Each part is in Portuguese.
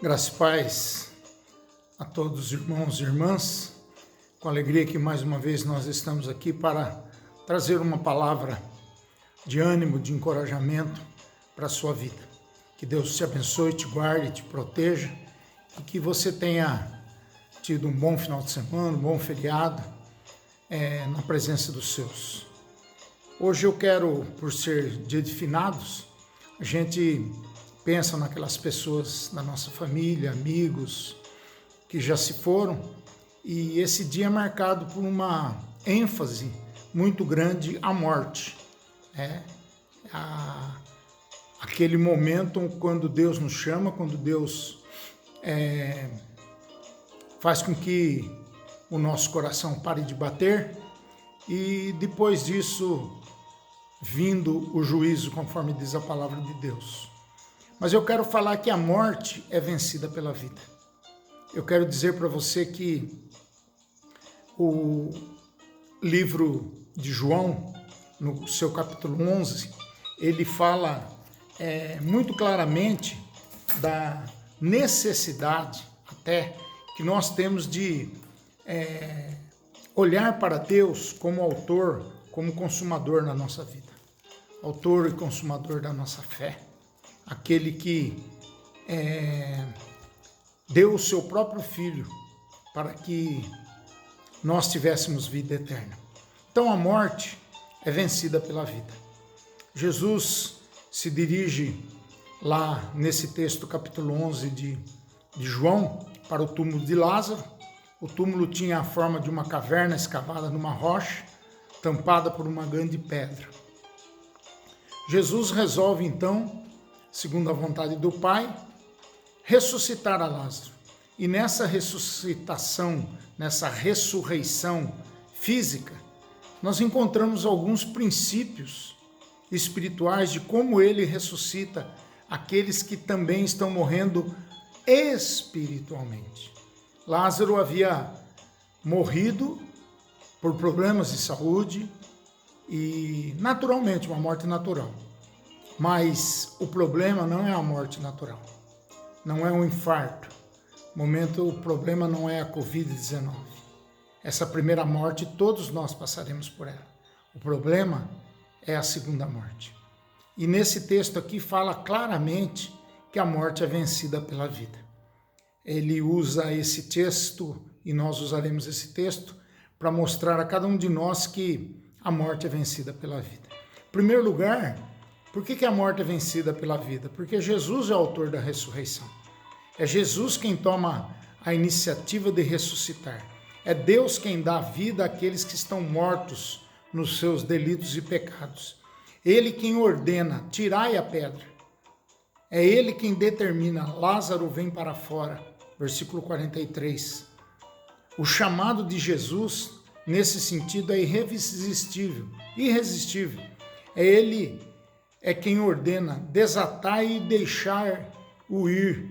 Graça e paz a todos os irmãos e irmãs, com alegria que mais uma vez nós estamos aqui para trazer uma palavra de ânimo, de encorajamento para a sua vida. Que Deus te abençoe, te guarde, te proteja e que você tenha tido um bom final de semana, um bom feriado na presença dos seus. Hoje eu quero, por ser dia de finados, a gente pensa naquelas pessoas da nossa família, amigos, que já se foram, e esse dia é marcado por uma ênfase muito grande à morte. Aquele momento quando Deus nos chama, quando Deus faz com que o nosso coração pare de bater, e depois disso, vindo o juízo, conforme diz a palavra de Deus. Mas eu quero falar que a morte é vencida pela vida. Eu quero dizer para você que o livro de João, no seu capítulo 11, ele fala muito claramente da necessidade até que nós temos de olhar para Deus como autor, como consumador na nossa vida. Autor e consumador da nossa fé. Aquele que deu o seu próprio Filho para que nós tivéssemos vida eterna. Então a morte é vencida pela vida. Jesus se dirige lá nesse texto, capítulo 11 de João, para o túmulo de Lázaro. O túmulo tinha a forma de uma caverna escavada numa rocha, tampada por uma grande pedra. Jesus resolve então, segundo a vontade do Pai, ressuscitar a Lázaro. E nessa ressuscitação, nessa ressurreição física, nós encontramos alguns princípios espirituais de como ele ressuscita aqueles que também estão morrendo espiritualmente. Lázaro havia morrido por problemas de saúde e naturalmente, uma morte natural. Mas o problema não é a morte natural, não é um infarto. O problema não é a Covid-19. Essa primeira morte, todos nós passaremos por ela. O problema é a segunda morte. E nesse texto aqui fala claramente que a morte é vencida pela vida. Ele usa esse texto, e nós usaremos esse texto, para mostrar a cada um de nós que a morte é vencida pela vida. Em primeiro lugar, por que a morte é vencida pela vida? Porque Jesus é o autor da ressurreição. É Jesus quem toma a iniciativa de ressuscitar. É Deus quem dá vida àqueles que estão mortos nos seus delitos e pecados. Ele quem ordena, tirai a pedra. É Ele quem determina, Lázaro vem para fora. Versículo 43. O chamado de Jesus, nesse sentido, é irresistível. Ele é quem ordena desatar e deixar o ir,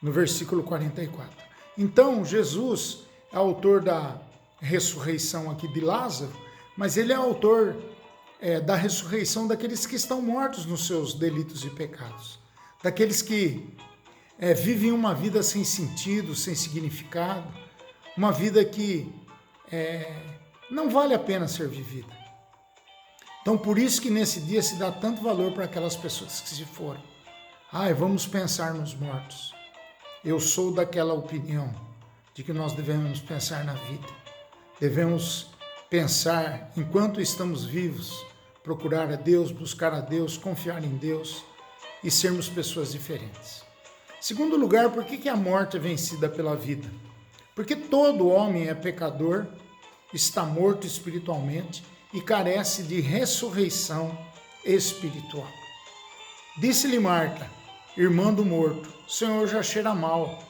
no versículo 44. Então, Jesus é autor da ressurreição aqui de Lázaro, mas ele é autor da ressurreição daqueles que estão mortos nos seus delitos e pecados, daqueles que vivem uma vida sem sentido, sem significado, uma vida que não vale a pena ser vivida. Então, por isso que nesse dia se dá tanto valor para aquelas pessoas que se foram. Vamos pensar nos mortos. Eu sou daquela opinião de que nós devemos pensar na vida. Devemos pensar, enquanto estamos vivos, procurar a Deus, buscar a Deus, confiar em Deus e sermos pessoas diferentes. Segundo lugar, por que a morte é vencida pela vida? Porque todo homem é pecador, está morto espiritualmente e carece de ressurreição espiritual. Disse-lhe Marta, irmã do morto, o Senhor já cheira mal,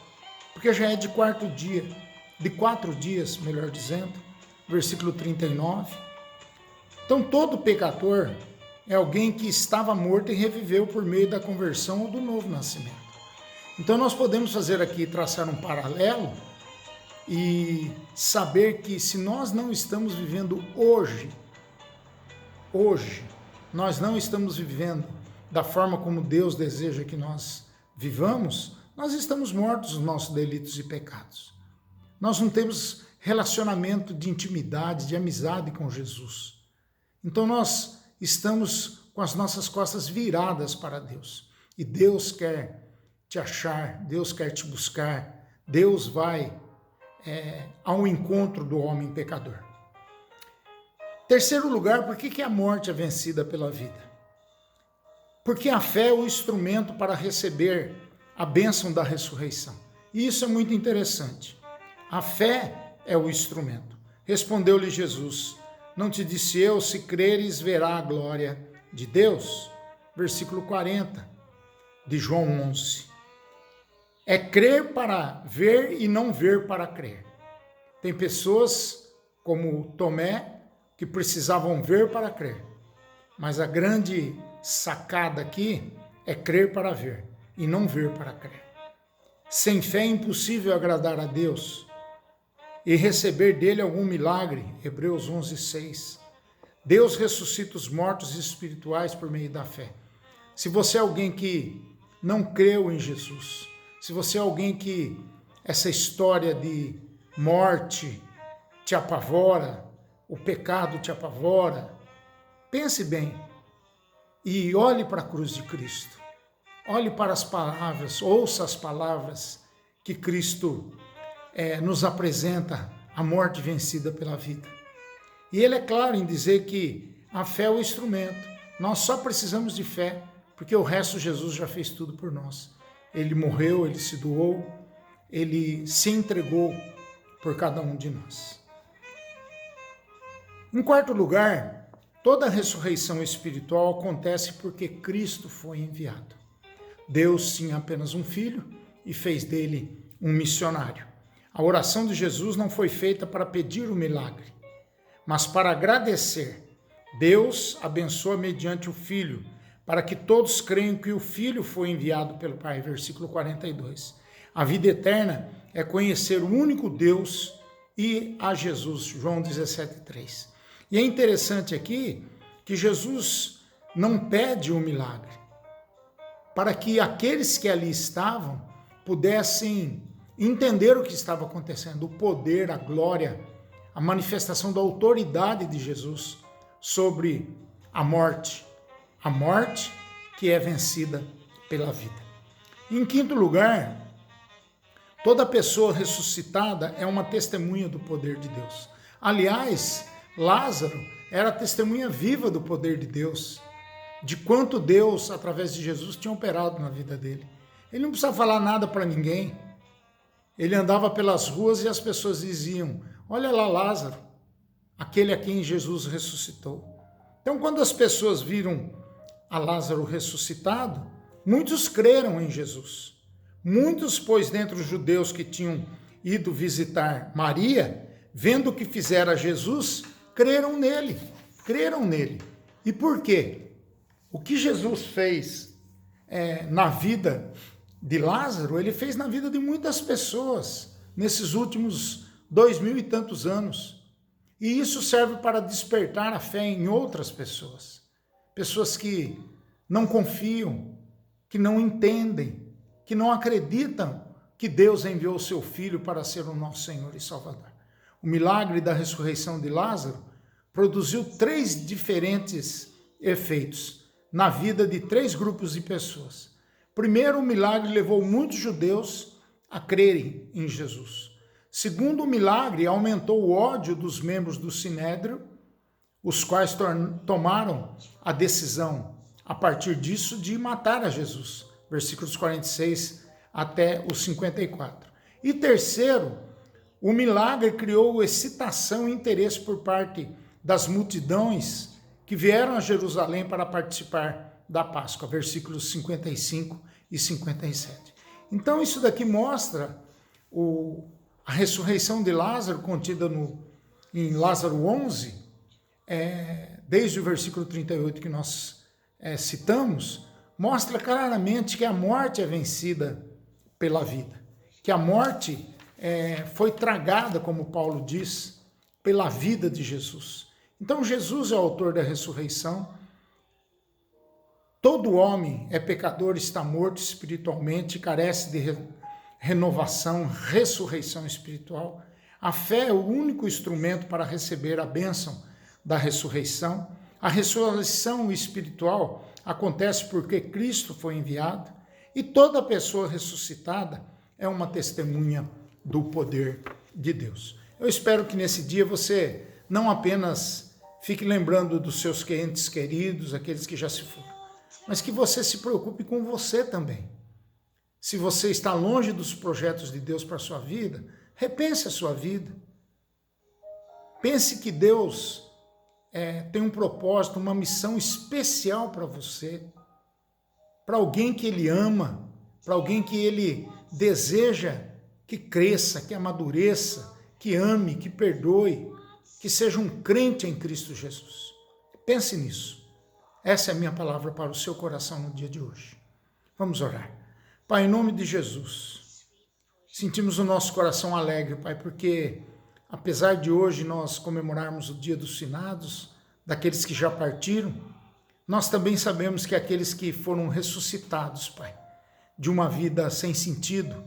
porque já é de 4 dias, melhor dizendo, versículo 39. Então todo pecador é alguém que estava morto e reviveu por meio da conversão ou do novo nascimento. Então nós podemos fazer aqui, traçar um paralelo e saber que se nós não estamos vivendo hoje, nós não estamos vivendo da forma como Deus deseja que nós vivamos, nós estamos mortos nos nossos delitos e pecados. Nós não temos relacionamento de intimidade, de amizade com Jesus. Então nós estamos com as nossas costas viradas para Deus. E Deus quer te achar, Deus quer te buscar, Deus vai ao encontro do homem pecador. Terceiro lugar, por que a morte é vencida pela vida? Porque a fé é o instrumento para receber a bênção da ressurreição. E isso é muito interessante. A fé é o instrumento. Respondeu-lhe Jesus: não te disse eu, se creres, verá a glória de Deus? Versículo 40 de João 11. É crer para ver e não ver para crer. Tem pessoas como Tomé que precisavam ver para crer. Mas a grande sacada aqui é crer para ver e não ver para crer. Sem fé é impossível agradar a Deus e receber dele algum milagre. Hebreus 11:6. Deus ressuscita os mortos espirituais por meio da fé. Se você é alguém que não creu em Jesus, se você é alguém que essa história de morte te apavora, o pecado te apavora, pense bem e olhe para a cruz de Cristo. Olhe para as palavras, ouça as palavras que Cristo nos apresenta, a morte vencida pela vida. E ele é claro em dizer que a fé é o instrumento. Nós só precisamos de fé, porque o resto Jesus já fez tudo por nós. Ele morreu, ele se doou, ele se entregou por cada um de nós. Em quarto lugar, toda a ressurreição espiritual acontece porque Cristo foi enviado. Deus tinha apenas um filho e fez dele um missionário. A oração de Jesus não foi feita para pedir o milagre, mas para agradecer. Deus abençoa mediante o Filho, para que todos creiam que o Filho foi enviado pelo Pai. Versículo 42. A vida eterna é conhecer o único Deus e a Jesus. João 17:3. E é interessante aqui que Jesus não pede o milagre, para que aqueles que ali estavam pudessem entender o que estava acontecendo, o poder, a glória, a manifestação da autoridade de Jesus sobre a morte que é vencida pela vida. Em quinto lugar, toda pessoa ressuscitada é uma testemunha do poder de Deus. Aliás, Lázaro era a testemunha viva do poder de Deus, de quanto Deus, através de Jesus, tinha operado na vida dele. Ele não precisava falar nada para ninguém. Ele andava pelas ruas e as pessoas diziam: olha lá Lázaro, aquele a quem Jesus ressuscitou. Então, quando as pessoas viram a Lázaro ressuscitado, muitos creram em Jesus. Muitos, pois, dentre os judeus que tinham ido visitar Maria, vendo o que fizera Jesus, creram nele. E por quê? O que Jesus fez na vida de Lázaro, ele fez na vida de muitas pessoas nesses últimos 2000 e tantos anos. E isso serve para despertar a fé em outras pessoas. Pessoas que não confiam, que não entendem, que não acreditam que Deus enviou o seu Filho para ser o nosso Senhor e Salvador. O milagre da ressurreição de Lázaro produziu 3 diferentes efeitos na vida de 3 grupos de pessoas. Primeiro, o milagre levou muitos judeus a crerem em Jesus. Segundo, o milagre aumentou o ódio dos membros do Sinédrio, os quais tomaram a decisão, a partir disso, de matar a Jesus. Versículos 46 até os 54. E terceiro, o milagre criou excitação e interesse por parte das multidões que vieram a Jerusalém para participar da Páscoa. Versículos 55 e 57. Então isso daqui mostra a ressurreição de Lázaro, contida em Lázaro 11, desde o versículo 38 que nós citamos, mostra claramente que a morte é vencida pela vida, que a morte foi tragada, como Paulo diz, pela vida de Jesus. Então Jesus é o autor da ressurreição. Todo homem é pecador, está morto espiritualmente, carece renovação, ressurreição espiritual. A fé é o único instrumento para receber a bênção da ressurreição. A ressurreição espiritual acontece porque Cristo foi enviado e toda pessoa ressuscitada é uma testemunha do poder de Deus. Eu espero que nesse dia você não apenas fique lembrando dos seus entes queridos, aqueles que já se foram, mas que você se preocupe com você também. Se você está longe dos projetos de Deus para a sua vida, repense a sua vida. Pense que Deus tem um propósito, uma missão especial para você, para alguém que Ele ama, para alguém que Ele deseja que cresça, que amadureça, que ame, que perdoe, que seja um crente em Cristo Jesus. Pense nisso. Essa é a minha palavra para o seu coração no dia de hoje. Vamos orar. Pai, em nome de Jesus, sentimos o nosso coração alegre, Pai, porque apesar de hoje nós comemorarmos o dia dos finados, daqueles que já partiram, nós também sabemos que aqueles que foram ressuscitados, Pai, de uma vida sem sentido,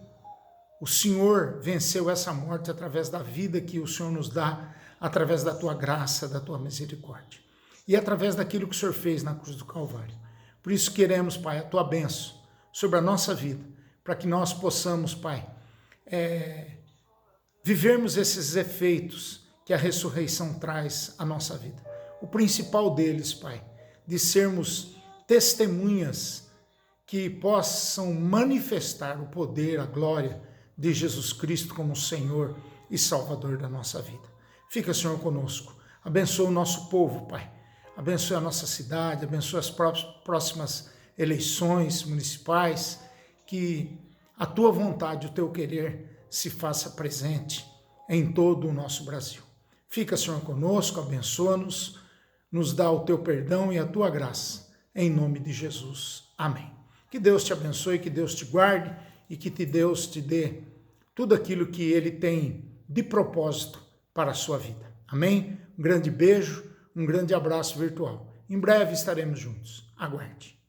o Senhor venceu essa morte através da vida que o Senhor nos dá, através da Tua graça, da Tua misericórdia, e através daquilo que o Senhor fez na cruz do Calvário. Por isso queremos, Pai, a Tua bênção sobre a nossa vida, para que nós possamos, Pai, vivermos esses efeitos que a ressurreição traz à nossa vida. O principal deles, Pai, de sermos testemunhas que possam manifestar o poder, a glória de Jesus Cristo como Senhor e Salvador da nossa vida. Fica, Senhor, conosco. Abençoa o nosso povo, Pai. Abençoa a nossa cidade, abençoa as próximas eleições municipais, que a Tua vontade, o Teu querer se faça presente em todo o nosso Brasil. Fica, Senhor, conosco, abençoa-nos, nos dá o Teu perdão e a Tua graça, em nome de Jesus. Amém. Que Deus te abençoe, que Deus te guarde e que Deus te dê tudo aquilo que Ele tem de propósito para a sua vida. Amém? Um grande beijo, um grande abraço virtual. Em breve estaremos juntos. Aguarde.